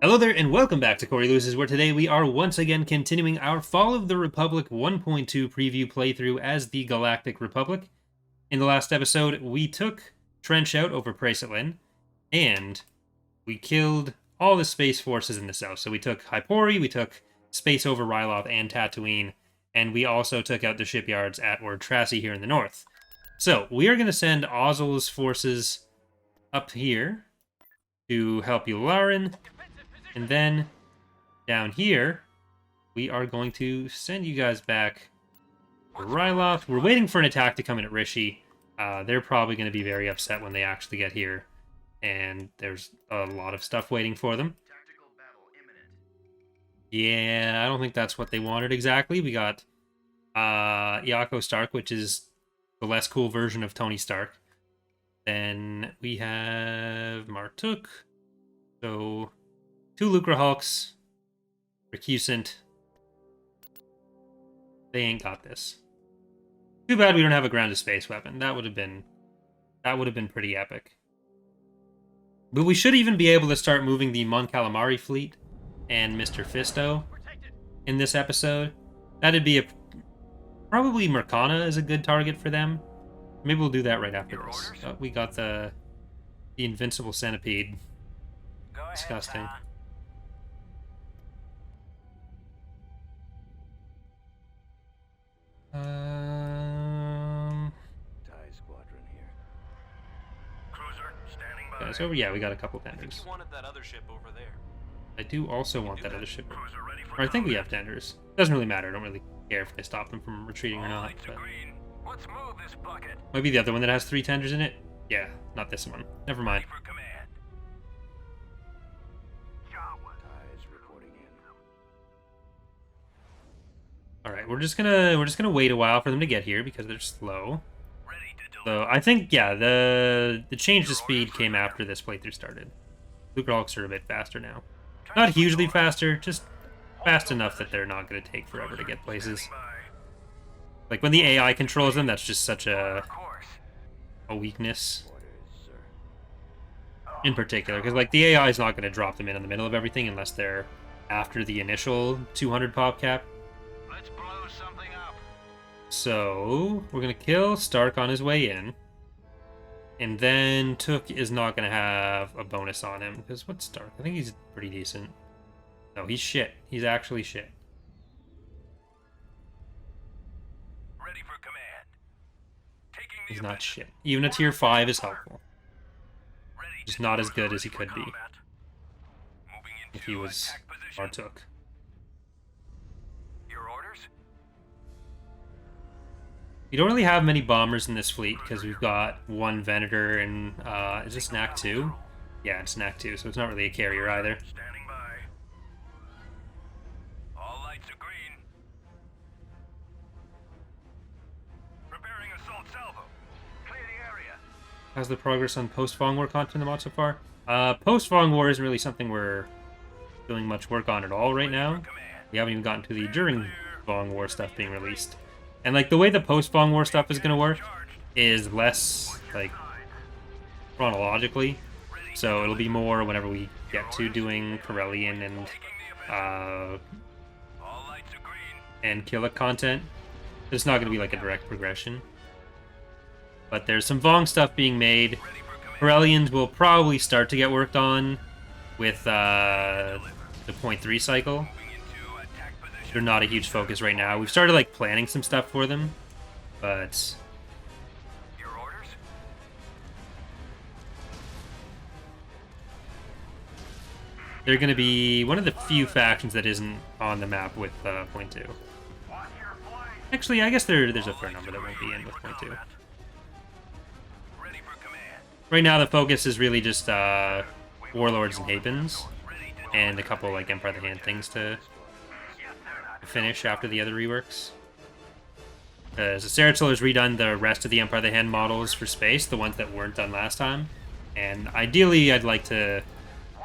Hello there, and welcome back to Corey Lewis's, where today we are once again continuing our Fall of the Republic 1.2 preview playthrough as the Galactic Republic. In the last episode, we took Trench out over Praesetlin, and we killed all the space forces in the south. So we took Hypori, we took space over Ryloth and Tatooine, and we also took out the shipyards at Ord Trasi here in the north. So we are going to send Ozzel's forces up here to help Yularen. And then, down here, we are going to send you guys back to Ryloth. We're waiting for an attack to come in at Rishi. They're probably going to be very upset when they actually get here. And there's a lot of stuff waiting for them. Yeah, I don't think that's what they wanted exactly. We got Iako Stark, which is the less cool version of Tony Stark. Then we have Martuk. So 2 Lucra Hulks, Recusant. They ain't got this. Too bad we don't have a ground-to-space weapon. That would have been pretty epic. But we should even be able to start moving the Mon Calamari fleet and Mr. Fisto in this episode. That'd be probably Mercana is a good target for them. Maybe we'll do that right after this. We got the Invincible Centipede. Disgusting. Squadron here. Cruiser standing by. So yeah, we got a couple tenders. You wanted that other ship over there. I do also want that other ship. Cruiser ready for Or I think we combat. have tenders. Doesn't really matter. I don't really care if they stop them from retreating or All not. lights are But green. Let's move this bucket. might be the other one that has 3 tenders in it. Yeah, not this one. Never mind. Ready for command. Ties reporting in. All right, we're just gonna wait a while for them to get here because they're slow. Ready to So I think yeah, the change to speed came after this playthrough started. Lucra Hulks are a bit faster now. Not hugely faster, just fast enough that they're not going to take forever to get places. Like when the AI controls them, that's just such a weakness Orders, sir. in particular. Because like the AI is not going to drop them in the middle of everything unless they're after the initial 200 pop cap. Let's blow something up. So we're going to kill Stark on his way in. And then Took is not going to have a bonus on him. Because what's Stark? I think he's pretty decent. No, he's shit. He's actually shit. Ready for command. Taking the He's not offensive. shit. Even a tier 5 is helpful. Ready Just to not as deploy. good as he Ready could for be combat. Moving into if he was attack position. our Took. Your orders? We don't really have many bombers in this fleet because we've got 1 Venator and is this NAC 2? Yeah, it's NAC 2, so it's not really a carrier either. Standing by. All lights are green. Preparing assault salvo. Clear the area. How's the progress on post-Vong War content in the mod so far? Post-Vong War isn't really something we're doing much work on at all right now. Command. We haven't even gotten to the during Vong War stuff being released. And like the way the post-Vong War stuff is going to work is less like chronologically. So it'll be more whenever we get to doing Corellian and All lights are green. and Killick content. It's not going to be like a direct progression. But there's some Vong stuff being made. Ready for command. Corellians will probably start to get worked on with the 0.3 cycle. Moving into attack position. They're not a huge focus right now. We've started like planning some stuff for them, but Your orders? they're going to be one of the few factions that isn't on the map with 0.2. Watch your flank. Actually, I guess there's a fair number that won't be in with 0.2. Ready for command. Right now, the focus is really just Warlords and Hapens, Ready to and a couple like Empire of the Hand things to finish after the other reworks. So Saratul has redone the rest of the Empire of the Hand models for space, the ones that weren't done last time. And ideally, I'd like to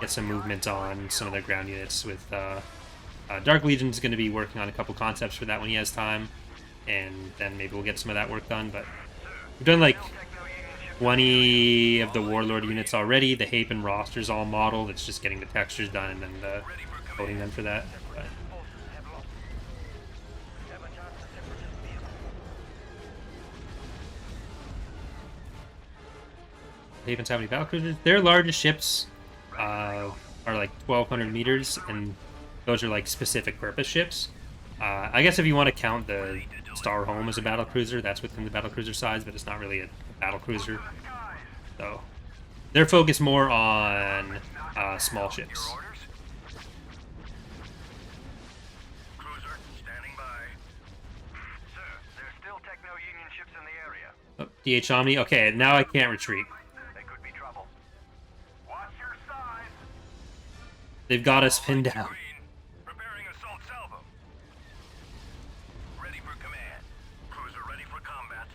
get some movement on some of their ground units with Dark Legion's going to be working on a couple concepts for that when he has time. And then maybe we'll get some of that work done. But we've done like 20 of the Warlord units already. The Hapen roster's all modeled. It's just getting the textures done and then the coding them for that. But Havens have any battlecruisers? Their largest ships are like 1,200 meters, and those are like specific purpose ships. I guess if you want to count the Starholm as a battlecruiser, that's within the battlecruiser size, but it's not really a battlecruiser. So they're focused more on small ships. Cruiser, standing by. Sir, there's still Techno-Union ships in the area. Oh, DH Omni. Okay, now I can't retreat. They could be trouble. Watch your size. They've got us pinned down. Green, preparing assault salvo. Ready for command. Cruiser ready for combat.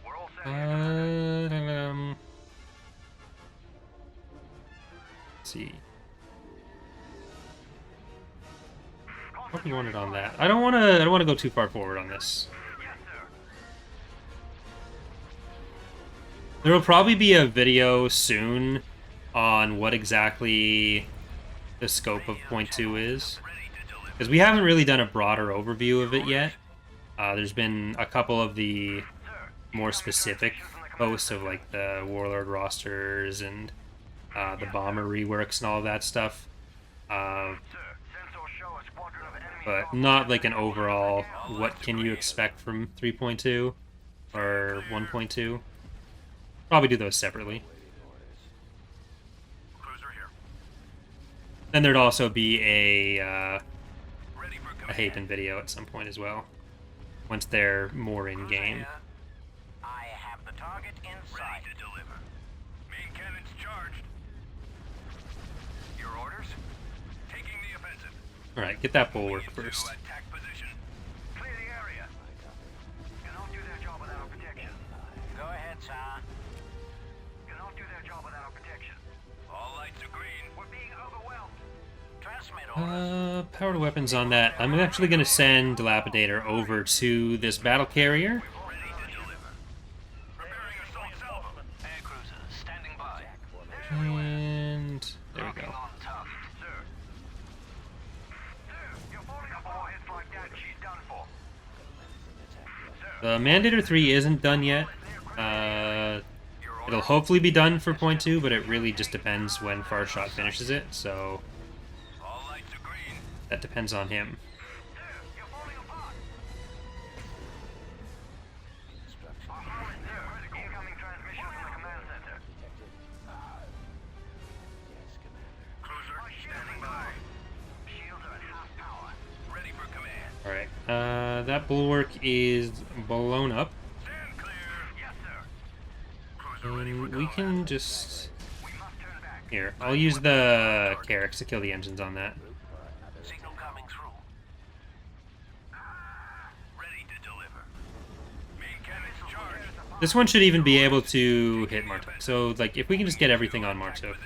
We're all set. Let's see. What do you want it on that? I don't want to go too far forward on this. Yes, sir. There will probably be a video soon on what exactly the scope of Point 2 is, because we haven't really done a broader overview of it yet. There's been a couple of the more specific posts of like the Warlord rosters and the bomber reworks and all of that stuff, but not like an overall what can you expect from 3.2 or 1.2. Probably do those separately. Cruiser here. Then there'd also be a Hapen video at some point as well, once they're more in game. I have the target inside. Ready to deliver. Main cannons charged. Your orders? Taking the offensive. All right, get that bulwark first. Attack position. Clear the area. Cannot do their job without our protection. Go ahead, sir. Cannot do their job without our protection. All lights are green. We're being overwhelmed. Transmit orders. Powered weapons on that. I'm actually going to send Dilapidator over to this battle carrier. Ready to deliver. Preparing assault salvo. Air cruiser standing by. And there we go. On tough, sir. You're falling apart. Hits like that, she's done for. The Mandator 3 isn't done yet. It'll hopefully be done for Point 2, but it really just depends when Farshot finishes it, so All lights are green. that depends on him. You're falling apart. Incoming transmission from the command center. Cruiser standing by. Shields are at half power. Ready for command. Alright, that bulwark is blown up. Stand clear. Yes, sir. Cruiser ready for And we combat. can just... We must turn back. Here, I'll use the Carracks to kill the engines on that. Signal coming through. Ready to deliver. Main cannons charged. This one should even be able to hit Martok. So, like, if we can just get everything on Martok.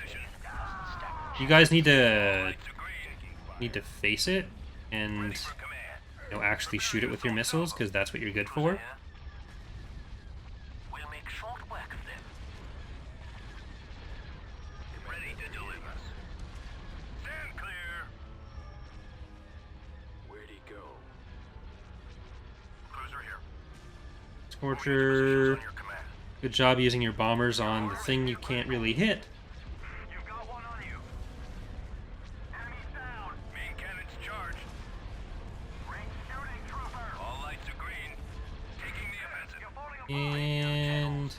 You guys need to face it and, you know, actually shoot it with your missiles, because that's what you're good for. We'll make short work of them. Ready to deliver. Stand clear. Where'd he go? Cruiser here. Scorcher, On your command. good job using your bombers on the thing you can't really hit. You've got one on you. Enemies down. Main cannons charged. Range shooting, trooper. All lights are green. Taking the offensive. You're falling apart. And...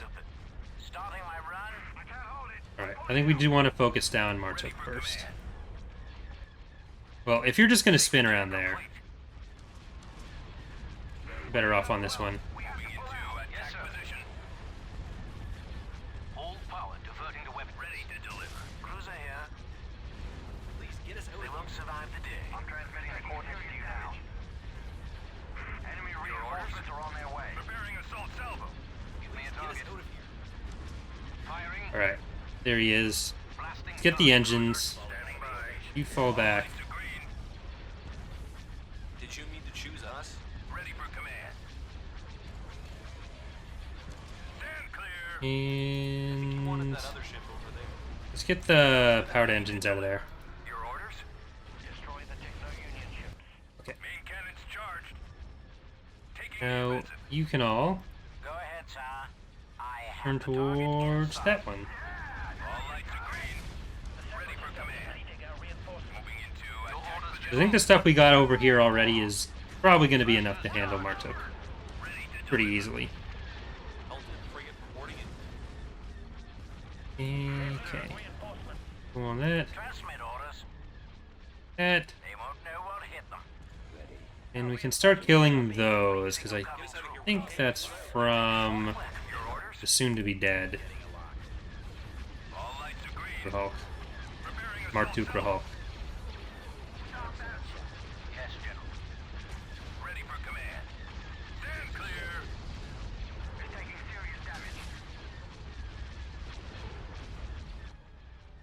Starting my run. I can't hold it. Alright, I think we do want to focus down Martok first. Well, if you're just going to spin around there, you're better off on this one. Moving into attack position. All power diverting the weapon. Ready to deliver. Cruiser here. Please get us out. They won't survive the day. I'm transmitting the coordinates to you now. Enemy reinforcements are on their way. Preparing assault salvo. Give me a target. Firing. Alright, there he is. Blasting. Let's get the engines. Standing by. You fall back. Lights are green. Did you mean to choose us? Ready for command. Stand clear. And let's get the powered engines out of there. Your orders? Destroy the Techno-Union ships. Okay. Main cannons charged. Taking the Now offensive. you can all Go ahead, sir. I have turn the target towards inside. that one. All lights are green. Ready for command. Moving into attack I position. think the stuff we got over here already is probably going to be enough to handle Martok Ready to pretty easily. Okay. Go on that. transmit orders. That. They won't know what hit them. And we can start killing those, because I think that's from Your orders? the soon-to-be-dead All lights are green. Hulk. Preparing Mark II Hulk. Yes, General. Ready for command. Stand clear. We're taking serious damage.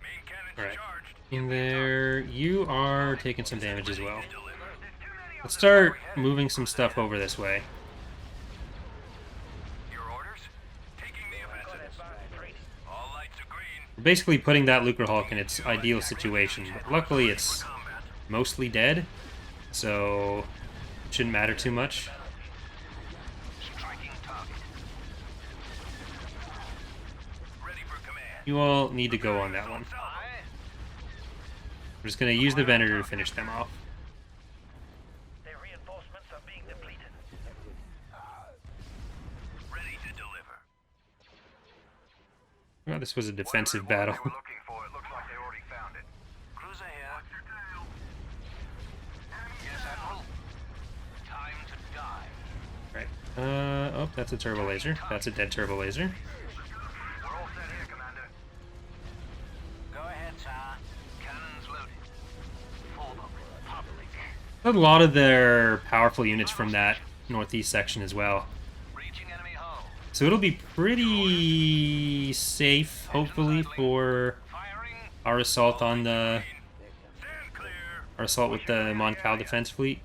Main cannons Alright. charged. In there, you are taking some damage as well. Deliver. Let's start moving some stuff over this way. Your orders? Taking the offensive. All lights are green. We're basically putting that Lucre Hulk in its ideal situation, but luckily it's Combat. mostly dead, so it shouldn't matter too much. Striking target. Ready for command. You all need to go on that one. We're just going to use the Venator to finish them off. Their reinforcements are being depleted. Ready to deliver. Well, this was a defensive battle. Looking for it. Looks like they already found it. Cruiser here. Yes, Admiral. Time to die. Right. Oh, that's a turbo laser. That's a dead turbo laser. We're all set here, Commander. Go ahead, sir. Cannons loaded. For the Republic. A lot of their powerful units from that northeast section as well. Reaching enemy hull. So it'll be pretty safe, hopefully, for Firing. our assault on the Stand clear. our assault with the Mon Cal defense fleet,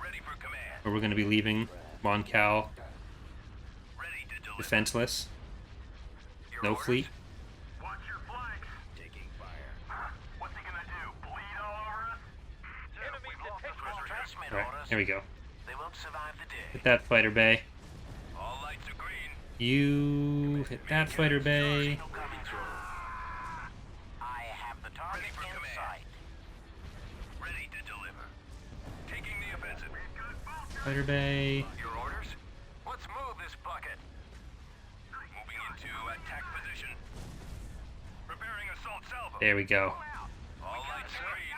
Ready for command. where we're going to be leaving Mon Cal Ready to deliver. defenseless. Your No orders? fleet. Watch your flanks. Taking fire. What's he gonna do? Bleed all over us? Enemy detected. Transmit All right, orders. here we go. They won't survive the day. Hit that fighter bay. All lights are green. You hit that fighter bay. Signal coming through. I have the target in sight. Ready to deliver. Taking the offensive. Fighter bay. Your orders? Let's move this bucket. Moving into attack position. Preparing assault salvo. There we go. All lights green.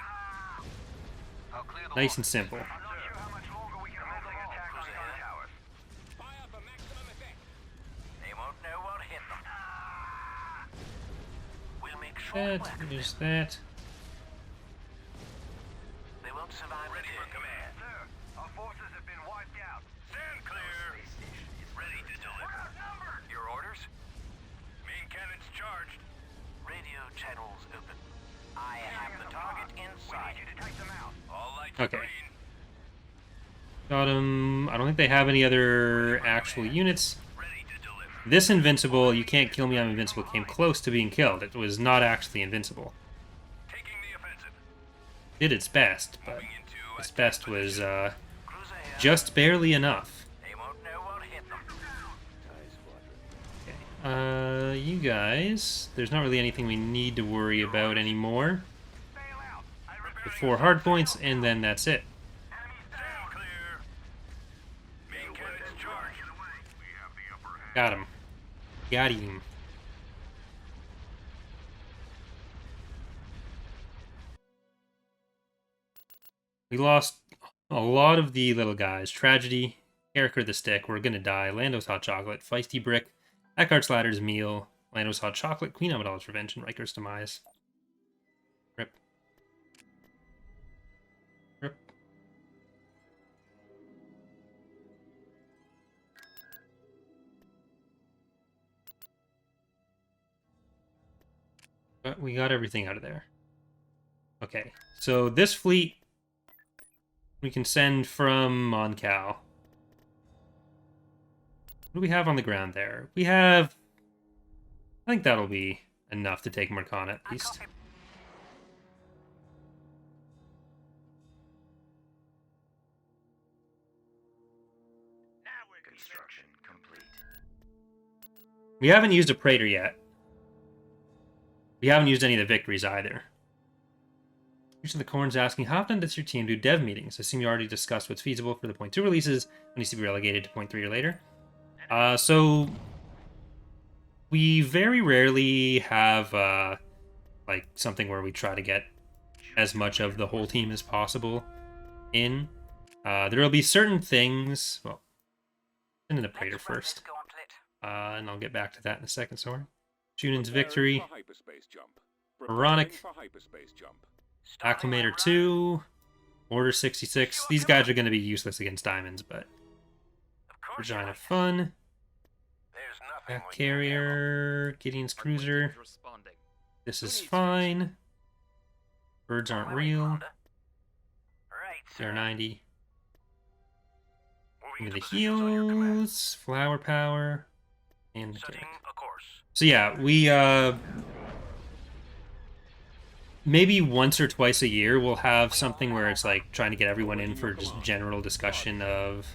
I'll clear the Nice and simple. I'm not sure how much longer we can hold the attack on our towers. Fire for maximum effect. They won't know what hit them. We'll make short That, work. there's that. They won't survive. Ready for command. Sir, our forces have been wiped out. Stand clear. Ready to deliver. Your orders? Main cannons charged. Radio channels open. I have the target in sight. We need you to take them out. All lights Okay. green. Got him. I don't think they have any other actual units. Ready to deliver. This invincible, you can't kill me, I'm invincible, came close to being killed. It was not actually invincible. Taking the offensive. Did its best, but Moving into its best was Cruiser here. just barely enough. They won't know what hit them. Okay. You guys, there's not really anything we need to worry about anymore. Sail out. The 4 hard points, and then that's it. Stand clear. Main cannons charged. We have the upper hand. Got him. Got him. We lost a lot of the little guys. Tragedy, Eric the Stick, We're Gonna Die, Lando's Hot Chocolate, Feisty Brick, Eckhart's Ladder's Meal, Lando's Hot Chocolate, Queen Amidala's Revenge, and Riker's Demise. Rip. Rip. But we got everything out of there. Okay, so this fleet we can send from Mon Cal. What do we have on the ground there? We have I think that'll be enough to take Mercana at least. Now we're construction complete. We haven't used a Praetor yet. We haven't used any of the victories either. Use of the Corn's asking, how often does your team do dev meetings? I assume you already discussed what's feasible for the .2 releases and needs to be relegated to .3 or later. So we very rarely have like something where we try to get as much of the whole team as possible in. There will be certain things. Well, into the Praetor first, and I'll get back to that in a second. Sorry. Junan's victory. Moronic. Acclimator 2. Order 66. These guys are going to be useless against diamonds, but Regina fun. Back carrier. Gideon's cruiser. This is fine. Birds aren't real. They're 90. Give me the heals. Flower power. And the kick. So yeah, we maybe once or twice a year we'll have something where it's like trying to get everyone in for just general discussion of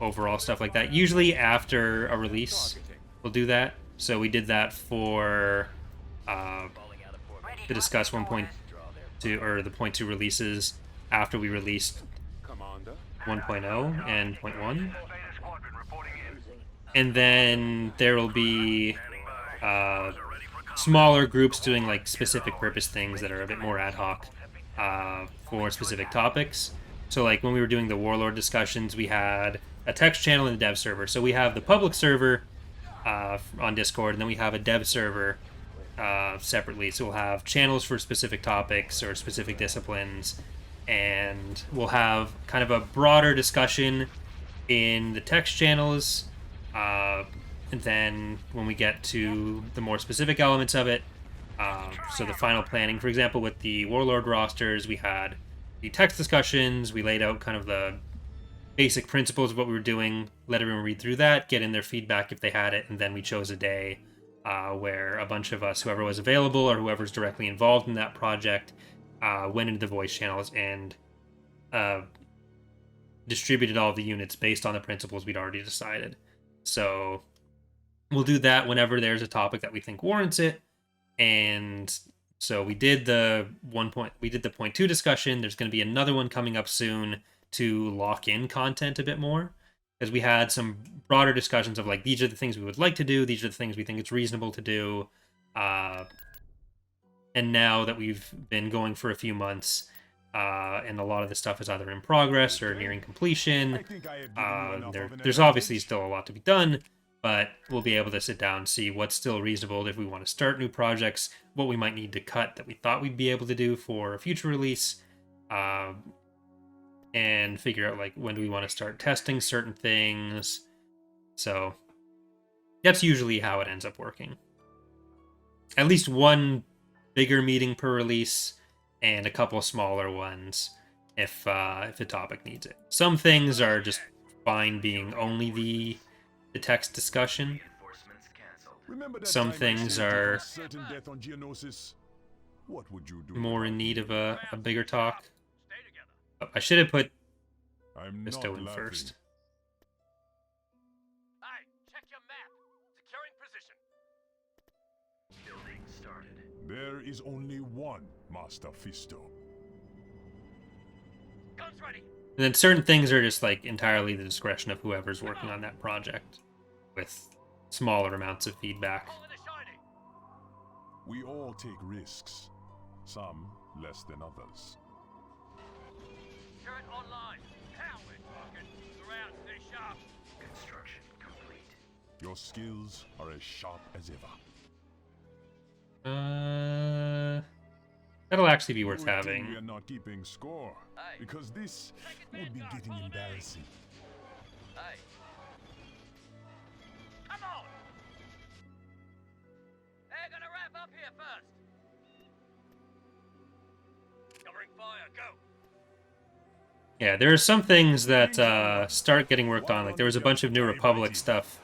overall stuff like that. Usually after a release we'll do that. So we did that for to discuss 1.2 or the .2 releases after we released 1.0 and 0.1. And then there will be smaller groups doing like specific purpose things that are a bit more ad hoc for specific topics. So like when we were doing the Warlord discussions, we had a text channel and a dev server. So we have the public server on Discord, and then we have a dev server separately. So we'll have channels for specific topics or specific disciplines, and we'll have kind of a broader discussion in the text channels. And then when we get to the more specific elements of it, so the final planning, for example, with the Warlord rosters, we had the text discussions, we laid out kind of the basic principles of what we were doing, let everyone read through that, get in their feedback if they had it, and then we chose a day where a bunch of us, whoever was available or whoever's directly involved in that project, went into the voice channels and distributed all the units based on the principles we'd already decided. So we'll do that whenever there's a topic that we think warrants it. And so we did the .2 discussion. There's going to be another one coming up soon to lock in content a bit more, because we had some broader discussions of like, these are the things we would like to do, these are the things we think it's reasonable to do. And now that we've been going for a few months, and a lot of the stuff is either in progress or nearing completion, there's obviously still a lot to be done, but we'll be able to sit down and see what's still reasonable if we want to start new projects, what we might need to cut that we thought we'd be able to do for a future release, and figure out like when do we want to start testing certain things. So that's usually how it ends up working. At least one bigger meeting per release, and a couple smaller ones if the topic needs it. Some things are just fine being only the text discussion. Some things are more in need of a bigger talk. Oh, I should have put Misto in first. Hey, check your map. Securing position. Building started. There is only one Master Fisto. Guns ready. And then certain things are just like entirely the discretion of whoever's working on that project, with smaller amounts of feedback. All in the shining. We all take risks, some less than others. Turret online. Now we're talking. Surround, stay sharp. Construction complete. Your skills are as sharp as ever. That'll actually be worth Good thing having. we are not keeping score, because this would be getting embarrassing. Hey. Come on. They're gonna wrap up here first. Covering fire, go. Yeah, there are some things that start getting worked on. Like there was a bunch of New Republic stuff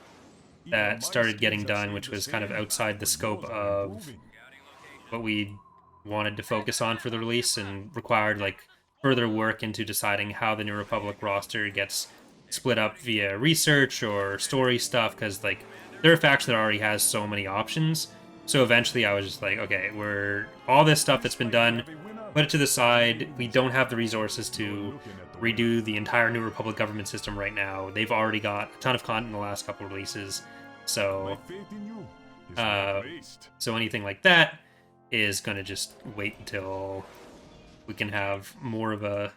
that started getting done, which was kind of outside the scope of what we wanted to focus on for the release, and required like further work into deciding how the New Republic roster gets split up via research or story stuff, because like they're a faction that already has so many options. So eventually I was just like, okay, we're all this stuff that's been done, put it to the side. We don't have the resources to redo the entire New Republic government system right now. They've already got a ton of content in the last couple of releases. So so anything like that is going to just wait until we can have more of a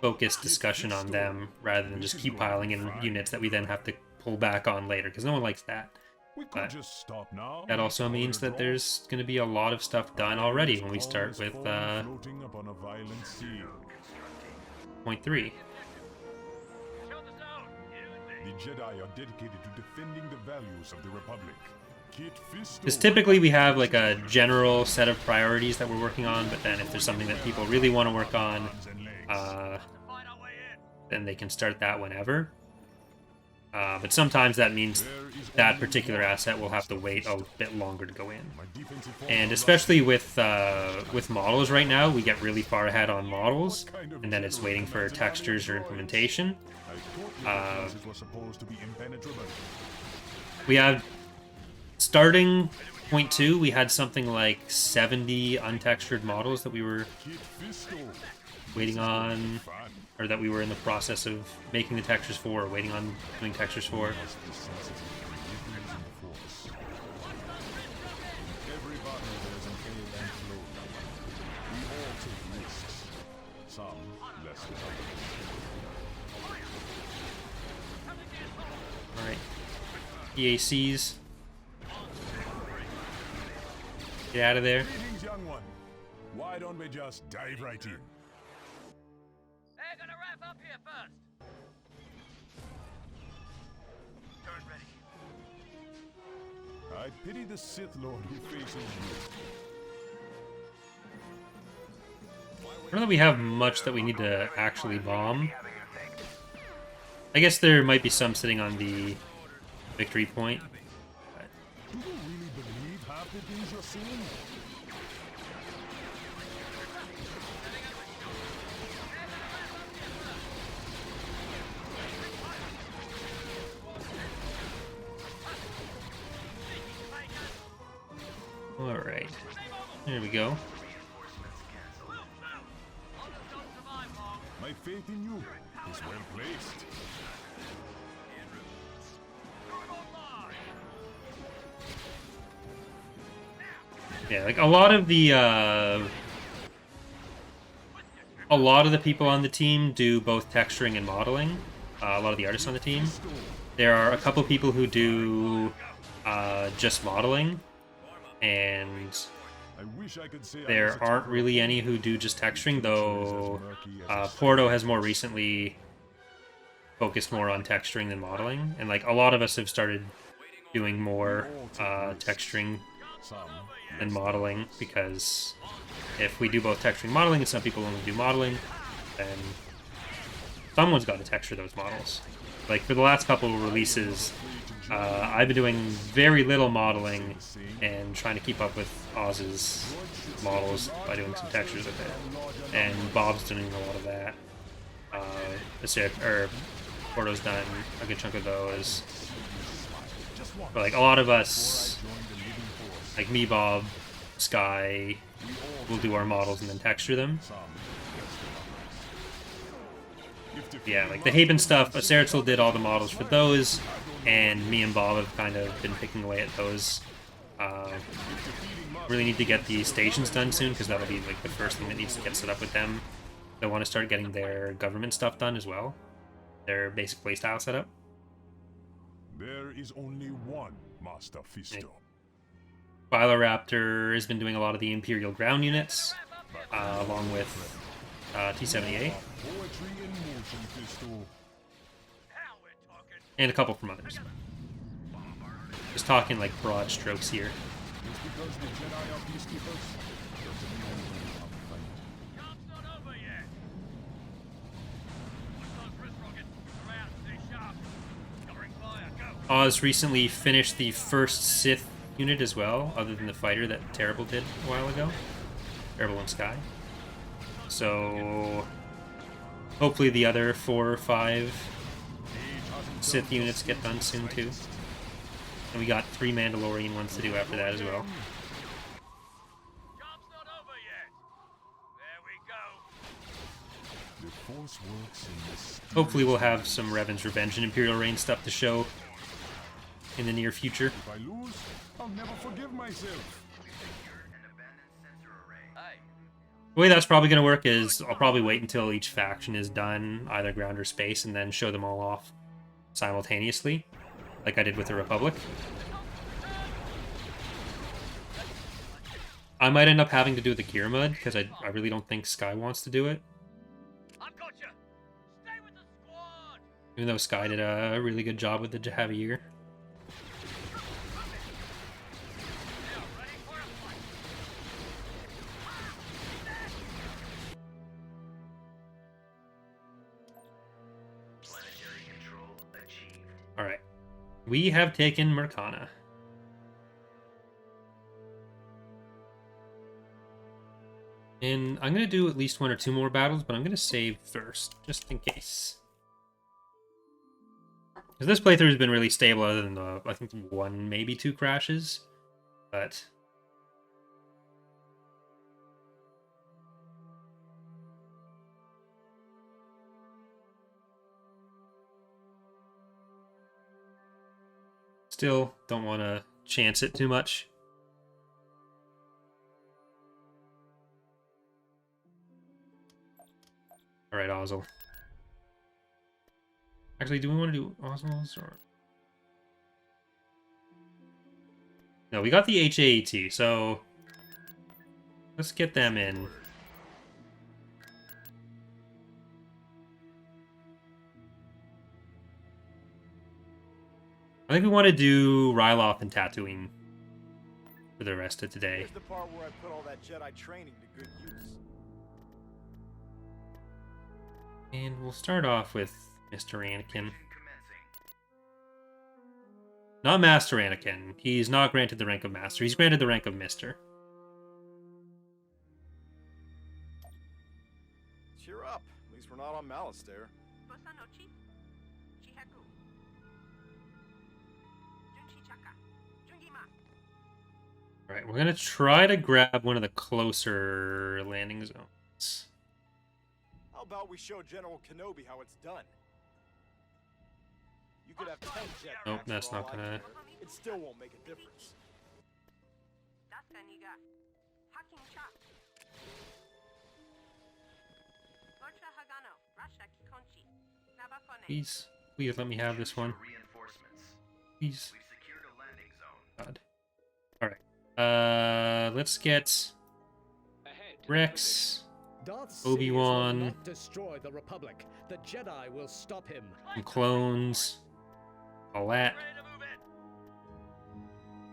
focused discussion on them, rather than just keep piling in units that we then have to pull back on later, because no one likes that. But that also means that there's going to be a lot of stuff done already when we start with point 3. The Jedi are dedicated to defending the values of the Republic. Because typically we have like a general set of priorities that we're working on, but then if there's something that people really want to work on, then they can start that whenever. But sometimes that means that particular asset will have to wait a bit longer to go in. And especially with models right now, we get really far ahead on models, and then it's waiting for textures or implementation. We have, starting point 2, we had something like 70 untextured models that we were waiting on, or that we were in the process of making the textures for, or waiting on doing textures for. Alright. EACs. Get out of there. Greetings, young one. Why don't we just dive right in? They're gonna wrap up here first. Turn ready. I pity the Sith Lord who faces you. I don't know that we have much that we need to actually bomb. I guess there might be some sitting on the victory point. Do you really believe half the things you're saying? Alright. There we go. My faith in you is well placed. Yeah, like a lot of the people on the team do both texturing and modeling. A lot of the artists on the team. There are a couple people who do just modeling, and there aren't really any who do just texturing, though Porto has more recently focused more on texturing than modeling, and like a lot of us have started doing more texturing and modeling, because if we do both texturing and modeling and some people only do modeling, then someone's got to texture those models. Like for the last couple of releases, I've been doing very little modeling and trying to keep up with Oz's models by doing some textures with it, and Bob's doing a lot of that. Porto's done a good chunk of those. But like a lot of us, like me, Bob, Sky, will do our models and then texture them. Yeah, like the Haben stuff, Acertzel did all the models for those, and me and Bob have kind of been picking away at those. Really need to get the stations done soon, because that'll be like the first thing that needs to get set up with them. They want to start getting their government stuff done as well, their basic playstyle setup. There is only one Master Fisto. Philoraptor has been doing a lot of the Imperial ground units, along with T-78. And a couple from others. Just talking like broad strokes here. Oz recently finished the first Sith unit as well, other than the fighter that Terrible did a while ago. Terrible and Sky. So hopefully the other 4 or 5 Sith units get done soon too. And we got 3 Mandalorian ones to do after that as well. Job's not over yet. There we go. The Force works in this. Hopefully we'll have some Revan's Revenge and Imperial Reign stuff to show in the near future. If I lose, I'll never forgive myself. The way that's probably going to work is I'll probably wait until each faction is done, either ground or space, and then show them all off simultaneously, like I did with the Republic. I might end up having to do the gear mud, because I really don't think Sky wants to do it. I've got you. Stay with the squad. Even though Sky did a really good job with the Javier. Ready for a fight. Planetary control achieved. Alright. We have taken Mercana. And I'm going to do at least 1 or 2 more battles, but I'm going to save first, just in case. Because this playthrough has been really stable other than the, I think, 1, maybe 2 crashes. But still don't want to chance it too much. Alright, Ozzel. Actually, do we want to do Ozzel's or... No, we got the HAET, so let's get them in. I think we want to do Ryloth and Tatooine for the rest of today. Here's the part where I put all that Jedi training to good use. And we'll start off with Mr. Anakin. Not Master Anakin. He's not granted the rank of Master. He's granted the rank of Mister. Cheer up. At least we're not on Malastare. Alright, we're going to try to grab one of the closer landing zones. How about we show General Kenobi how it's done? You could have 10 jetpacks. Nope, that's for all not I gonna... care. It still won't make a difference. Please, please let me have this one. Please. God. Alright. Let's get Rex, Obi-Wan, not destroy the Republic. The Jedi will stop him. some clones, all that.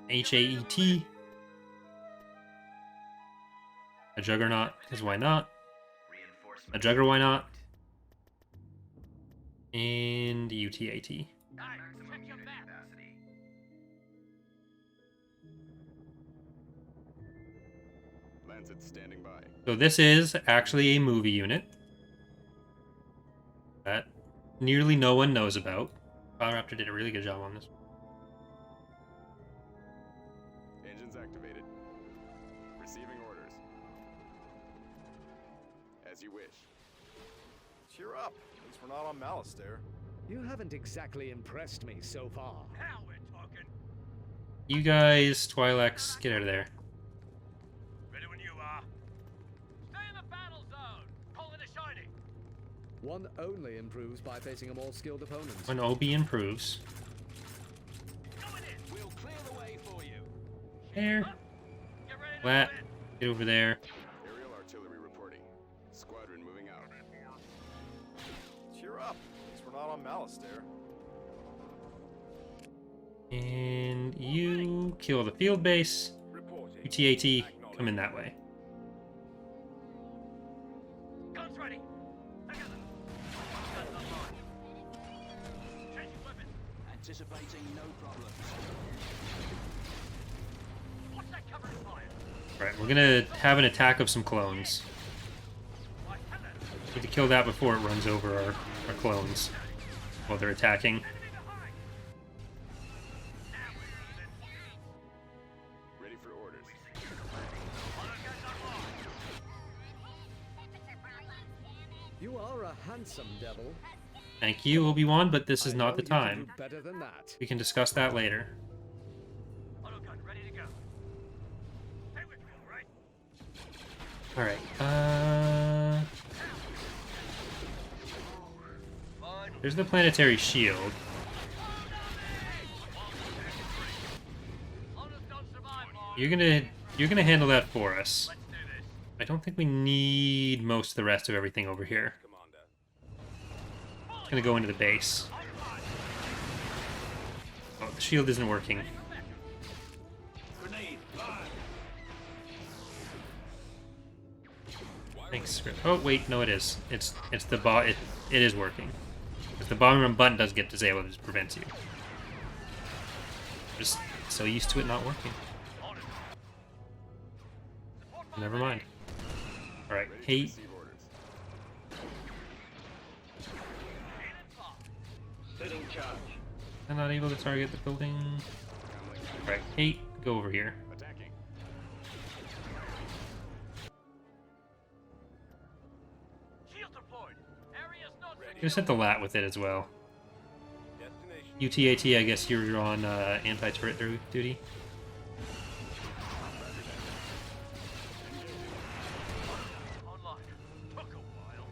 HAET. A Juggernaut, because why not? A Jugger, why not? And UTAT. Lancet standing by. So this is actually a movie unit that nearly no one knows about. Raptor did a really good job on this. Engines activated. Receiving orders. As you wish. Cheer up. At least we're not on Malastare. You haven't exactly impressed me so far. Now we're talking. You guys, Twi'leks, get out of there. Ready when you are. Stay in the battle zone. Call it a shiny. One only improves by facing a more skilled opponent. When Obi improves. Going in. We'll clear the way for you. There. Get ready to Flat. move in. Get over there. Aerial artillery reporting. Squadron moving out. Cheer up. At least we're not on Malastare. And you kill the field base. Reporting. UTAT, come in that way. Guns ready. Together. Guns online. Changing weapons. Anticipating no problems. What's that covering fire? Alright, we're gonna have an attack of some clones. Need to kill that before it runs over our clones while they're attacking. Ready for orders. You are a handsome devil. Thank you, Obi-Wan, but this is I not know the you can time. do better than that. We can discuss that later. Autogun ready to go. Stay with me, all right? Alright, Fine. there's the planetary shield. Honors don't survive long. You're gonna handle that for us. Let's do this. I don't think we need most of the rest of everything over here. Gonna go into the base. Oh, the shield isn't working. Grenade. Fire. Thanks, Script. Oh wait, no, it is. It's the it is working. Because the bomb run button does get disabled, it just prevents you. I'm just so used to it not working. Never mind. Alright, hey. Setting charge. I'm not able to target the building. Alright, hey, go over here. Attacking. Shield deployed. Area's not Just hit the lat with it as well. Destination. UTAT, I guess you're on anti-turret duty. online. Took a while.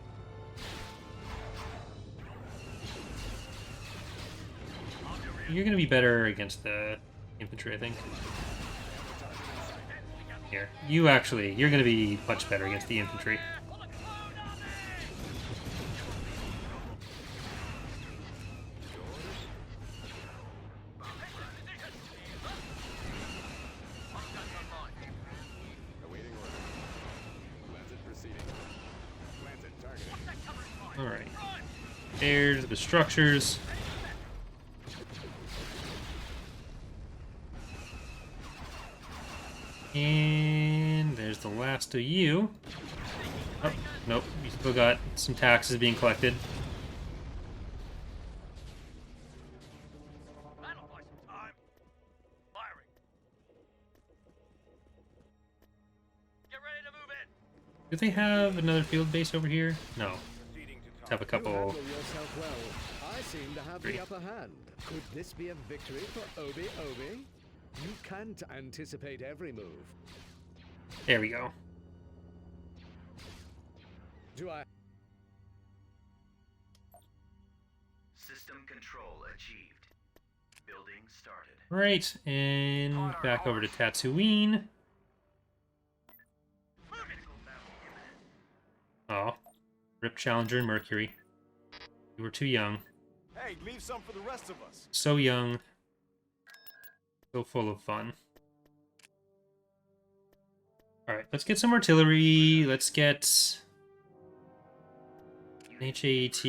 You're gonna be better against the infantry, I think. Here, you're gonna be much better against the infantry. Awaiting order. Planted proceeding. Planted targeting. Alright. There's the structures. And there's the last of you. Oh, nope. You still got some taxes being collected. That'll buy some time. Firing. Get ready to move in. Do they have another field base over here? No. Proceeding to Just have a You couple. handle yourself well. I seem to have Three. the upper hand. Could this be a victory for Obi? You can't anticipate every move. There we go. Do I? System control achieved. Building started. Right, and back over to Tatooine. Oh, Rip Challenger and Mercury. You were too young. Hey, leave some for the rest of us. So young. So full of fun. Alright, let's get some artillery. Let's get an HAT,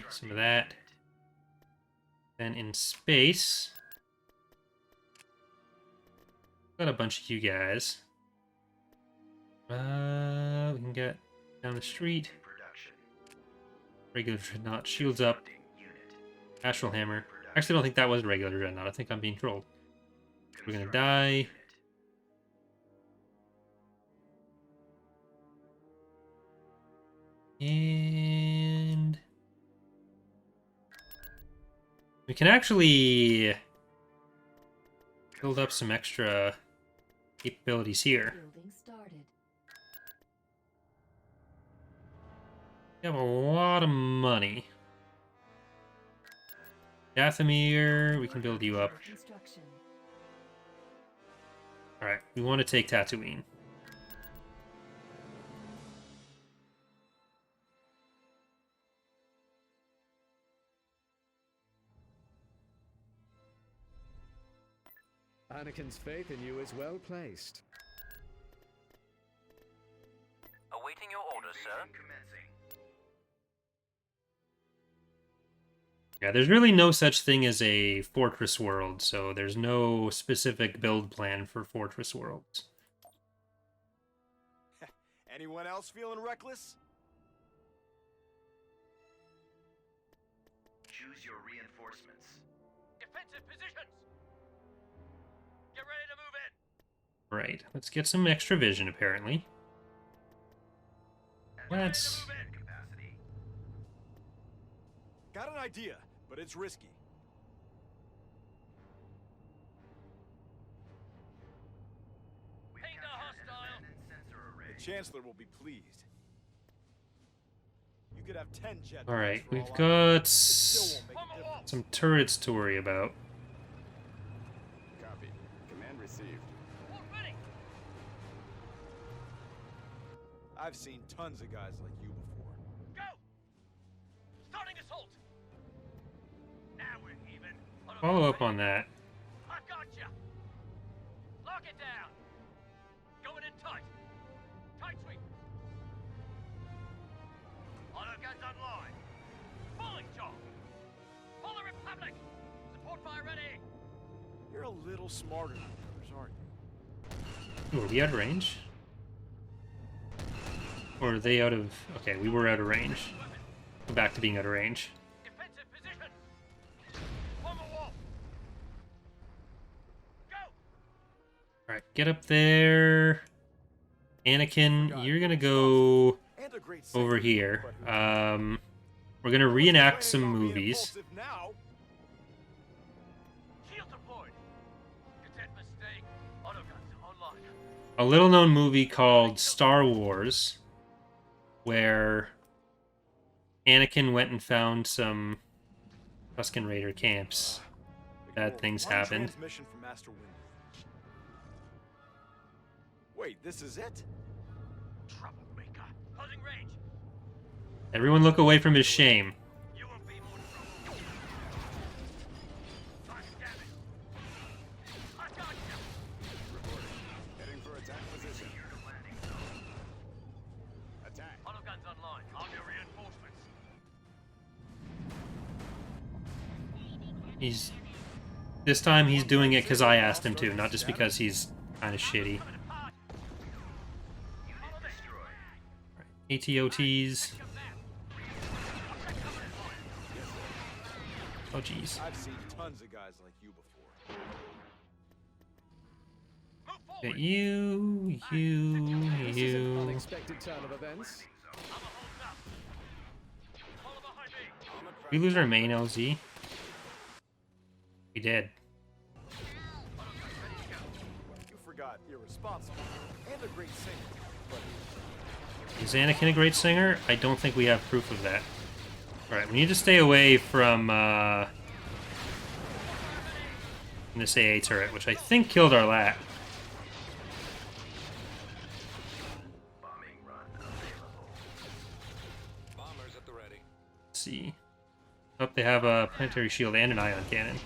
some of that. Then in space, got a bunch of you guys. We can get down the street. Regular dreadnought, shields up. Astral hammer. Actually, I don't think that was a regular dreadnought. I think I'm being trolled. We're gonna die. And we can actually build up some extra capabilities here. Building started. We have a lot of money. Dathomir, we can build you up. Construction. Alright, we want to take Tatooine. Anakin's faith in you is well placed. Awaiting your orders, sir. Yeah, there's really no such thing as a fortress world, so there's no specific build plan for fortress worlds. Anyone else feeling reckless? Choose your reinforcements. Defensive positions. Get ready to move in. Right, let's get some extra vision, apparently. Let's... Move in. Capacity. Got an idea, but it's risky. Ping the hostile. The Chancellor will be pleased. You could have 10 jets. Alright, for we've all I got know. Still won't make a difference. some turrets to worry about. Copy. Command received. All ready. I've seen tons of guys like you before. Go. Starting assault. Now we're even. Follow up on that. I got you. Lock it down. Going in tight. Tight sweep. Auto guns online. Falling job. Pull the Republic. Support fire ready. You're a little smarter than the others, aren't you? Ooh, are we out of range? Or are they out of... Okay, we were out of range. We're back to being out of range. Defensive position. Form a wall. Go. Alright, get up there. Anakin, you're gonna go And a great over singer, here. but who- We're gonna reenact Planning some on being movies. impulsive Now. Shield deployed. Cadet mistake. Auto guns online. A little known movie called Star Wars, where Anakin went and found some Tusken Raider camps. Bad things One happened. Transmission from Master Windu. Wait, this is it? Troublemaker. Closing range. Everyone look away from his shame. You won't be more trouble. Target damage. I got you. Reporting. Heading for attack position. Landing zone. Attack. Auto guns online. On your reinforcements. This time he's doing it because I asked him to, not just because he's kind of shitty. Coming apart. Unit destroyed. ATOTs. Come back. Oh, jeez. I've seen tons of guys like you before. Move forward. Got you, This is an you. unexpected turn of events. I'm a hold up. Follow behind me. We lose our main LZ. We did. You forgot irresponsible and a great singer. But Is Anakin a great singer? I don't think we have proof of that. Alright, we need to stay away from this AA turret, which I think killed our lat. Bombing run available. Bombers at the ready. Let's see. Oh, they have a planetary shield and an ion cannon.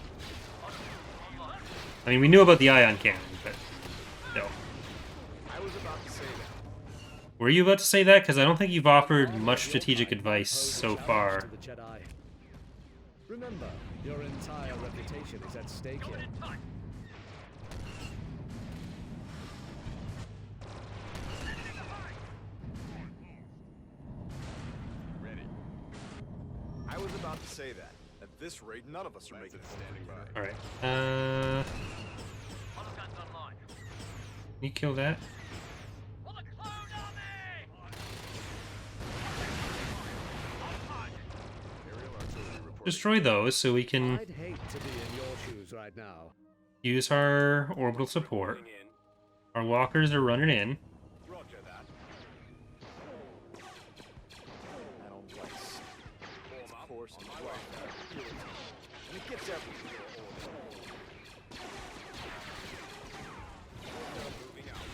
I mean, we knew about the ion cannon, but no. I was about to say that. Were you about to say that? Because I don't think you've offered much strategic advice so far. To the Jedi. Remember, your entire reputation is at stake here. Going in tight. Ready. I was about to say that. At this rate, none of us are making it standing by. Alright. Auto guns online. Can you kill that? For the clone army! Aerial artillery reporting. Destroy those so we can I'd hate to be in your shoes right now. use our orbital support. Moving in. Our walkers are running in. Roger that. That old place. Of course, and right. And it gets everywhere. Moving out.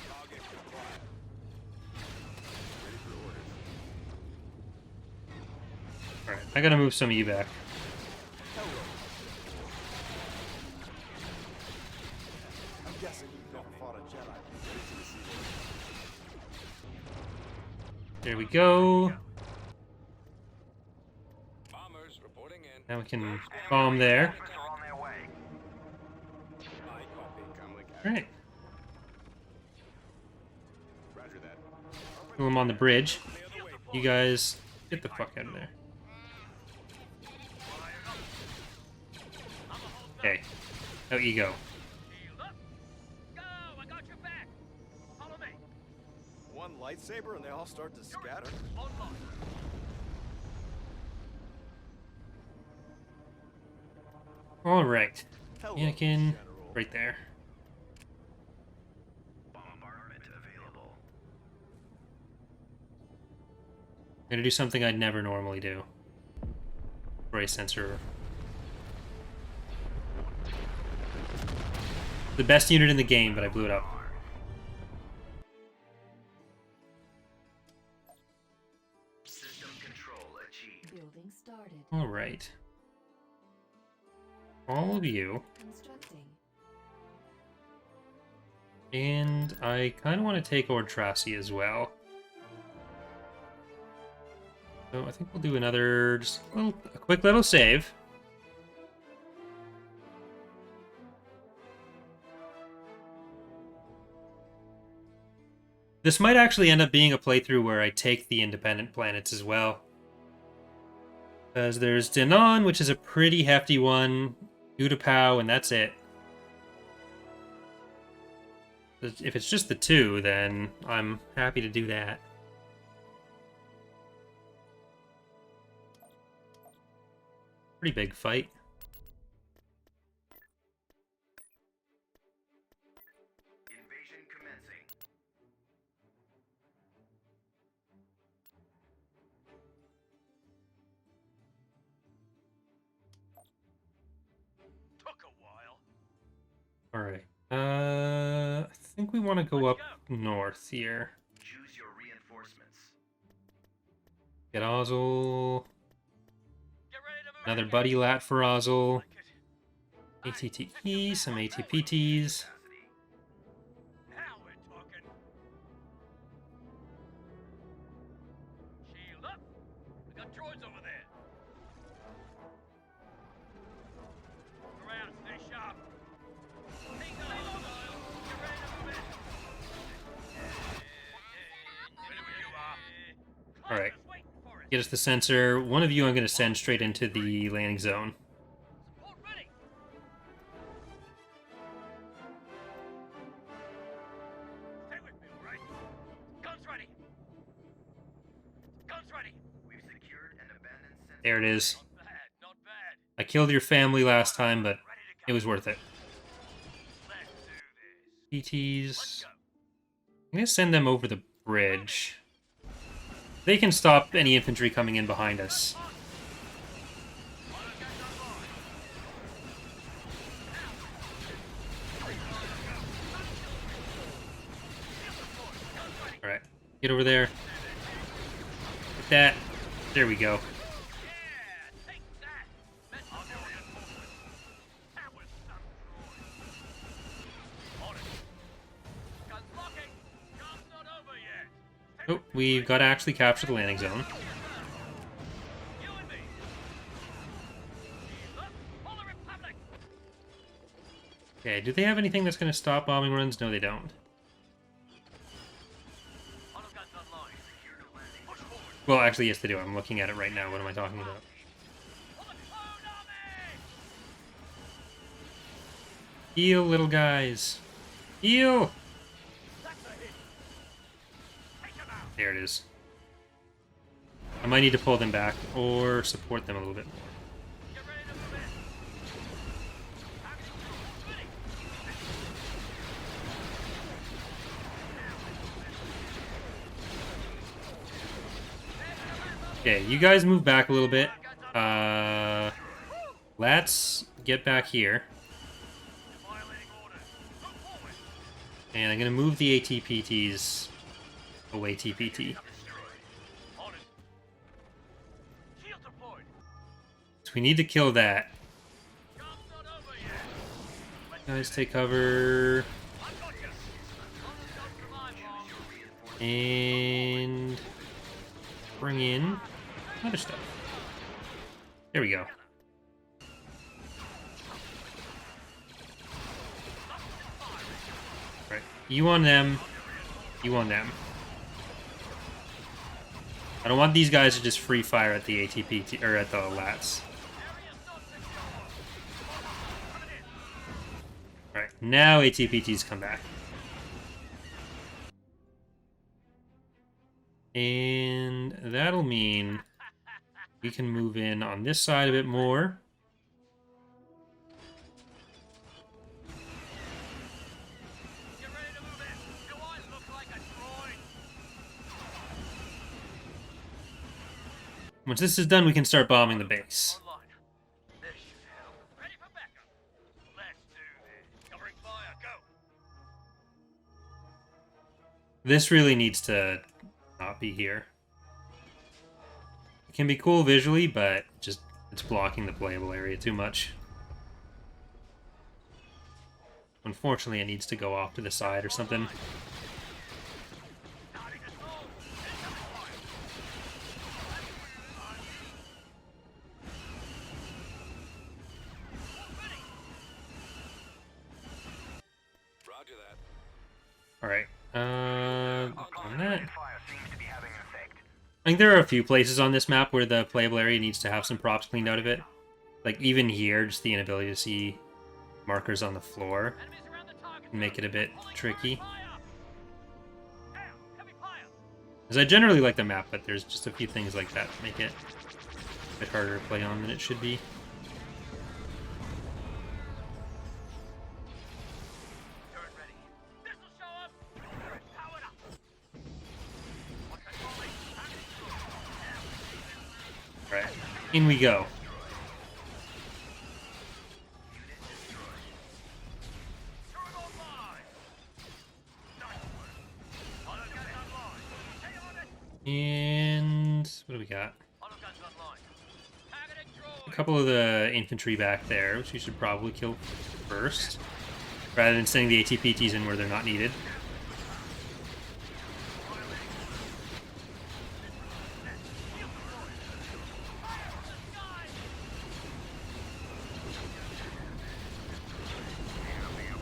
Target acquired. Ready for orders. Alright, I gotta move some evac. I'm guessing you've never fought a Jedi. There we go. Bombers reporting in. Now we can bomb there. Extras are on their way. I copy. Comlink out. Alright. Roger that. Kill him on the bridge. You guys, get the fuck out of there. Okay. Out you go. Go! I got your back. Follow me. One lightsaber and they all start to scatter. Alright. Hello, Anakin, General. right there. Bombardment available. I'm gonna do something I'd never normally do. Brace sensor. The best unit in the game, but I blew it up. System control achieved. Building started. Alright. All of you. Constructing. And I kind of want to take Ord Trasi as well. So I think we'll do another, just a quick little save. This might actually end up being a playthrough where I take the independent planets as well. Because there's Denon, which is a pretty hefty one, Utapau, and that's it. If it's just the two, then I'm happy to do that. Pretty big fight. Invasion commencing. Took a while. Alright. I think we want to go up north here. Choose your reinforcements. Get Ozzel. Get ready to move. Another buddy lat for Ozzel. ATTE, some ATPTs. Now we're talking. Shield up. We got droids over there. Look around, stay sharp. Take the halo dial. Get ready to move in. Ready where you are. Alright. Get us the sensor. One of you I'm going to send straight into the landing zone. Support ready. Stay with me, all right? Guns ready. Guns ready. We've secured an abandoned sensor. There it is. Not bad, not bad. I killed your family last time, but it was worth it. Let's do this. PTs. I'm going to send them over the bridge. They can stop any infantry coming in behind us. Alright, get over there. Get that. There we go. Yeah, take that. Let's go. That was some droid. On it. Guns locking. Job's not over yet. Oh, we've got to actually capture the landing zone. You and me. Shield up. For the Republic. Okay, do they have anything that's going to stop bombing runs? No, they don't. Auto guns online. Secure the landing. Push forward. Well, actually, yes, they do. I'm looking at it right now. What am I talking about? For the clone army. Heal, little guys. Heal! That's a hit. Take him out. There it is. I might need to pull them back or support them a little bit more. Get ready to move in. Targeting droid. Ready. Okay, you guys move back a little bit. Let's get back here. Violating orders. Move forward. And I'm going to move the ATPTs away TPT. Destroyed. On it. Shield deployed. So we need to kill that. Job's not over yet. Guys, take cover. I got you. Don't survive long. And bring in other stuff. There we go. You on them. You on them. I don't want these guys to just free fire at the ATPT or at the lats. Alright, now ATPTs come back. And that'll mean we can move in on this side a bit more. Once this is done, we can start bombing the base. This should help. Ready for backup. Let's do this. Covering fire, go. This really needs to not be here. It can be cool visually, but just it's blocking the playable area too much. Unfortunately, it needs to go off to the side or something. Roger that. Alright, on that. Fire seems to be having an effect. I think there are a few places on this map where the playable area needs to have some props cleaned out of it. Like, even here, just the inability to see markers on the floor can make it a bit tricky. Because I generally like the map, but there's just a few things like that that make it a bit harder to play on than it should be. Alright, in we go. And what do we got? A couple of the infantry back there, which we should probably kill first, rather than sending the ATPTs in where they're not needed.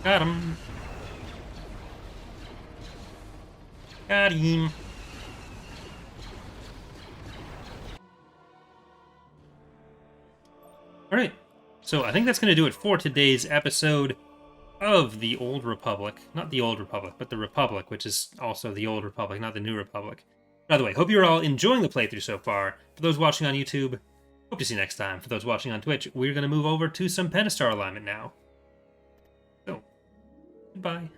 Got him. Got him. Alright, so I think that's going to do it for today's episode of the Old Republic. Not the Old Republic, but the Republic, which is also the Old Republic, not the New Republic. By the way, hope you're all enjoying the playthrough so far. For those watching on YouTube, hope to see you next time. For those watching on Twitch, we're going to move over to some Pentastar alignment now. So, goodbye.